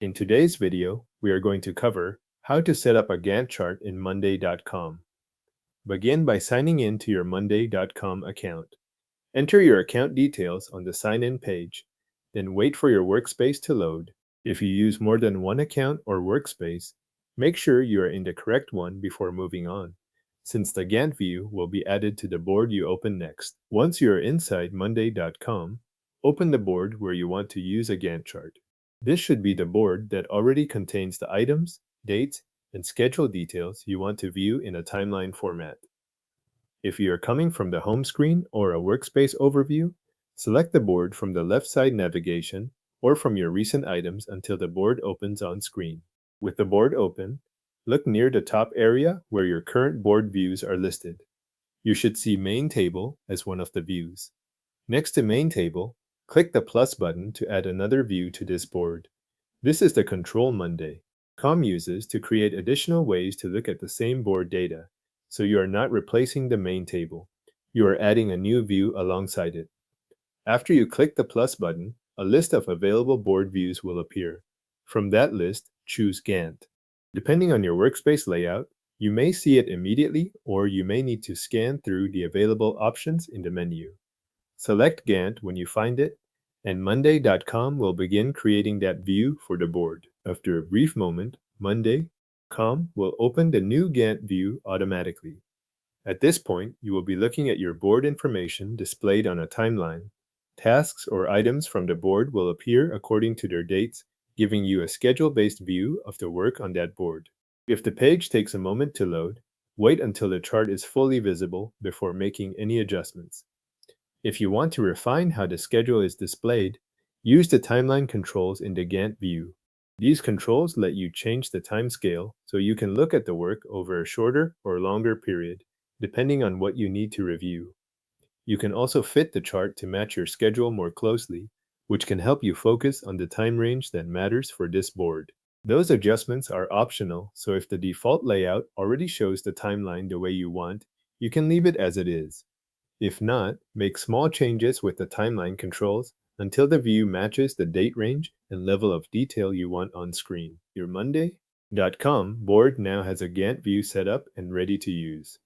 In today's video, we are going to cover how to set up a Gantt chart in monday.com. Begin by signing in to your monday.com account. Enter your account details on the sign-in page, then wait for your workspace to load. If you use more than one account or workspace, make sure you are in the correct one before moving on, since the Gantt view will be added to the board you open next. Once you are inside monday.com, open the board where you want to use a Gantt chart. This should be the board that already contains the items, dates, and schedule details you want to view in a timeline format. If you are coming from the home screen or a workspace overview, select the board from the left side navigation or from your recent items until the board opens on screen. With the board open, look near the top area where your current board views are listed. You should see Main Table as one of the views. Next to Main Table, click the plus button to add another view to this board. This is the Control Monday.com uses to create additional ways to look at the same board data, so you are not replacing the main table. You are adding a new view alongside it. After you click the plus button, a list of available board views will appear. From that list, choose Gantt. Depending on your workspace layout, you may see it immediately or you may need to scan through the available options in the menu. Select Gantt when you find it, and monday.com will begin creating that view for the board. After a brief moment, monday.com will open the new Gantt view automatically. At this point, you will be looking at your board information displayed on a timeline. Tasks or items from the board will appear according to their dates, giving you a schedule-based view of the work on that board. If the page takes a moment to load, wait until the chart is fully visible before making any adjustments. If you want to refine how the schedule is displayed, use the timeline controls in the Gantt view. These controls let you change the time scale so you can look at the work over a shorter or longer period, depending on what you need to review. You can also fit the chart to match your schedule more closely, which can help you focus on the time range that matters for this board. Those adjustments are optional, so if the default layout already shows the timeline the way you want, you can leave it as it is. If not, make small changes with the timeline controls until the view matches the date range and level of detail you want on screen. Your monday.com board now has a Gantt view set up and ready to use.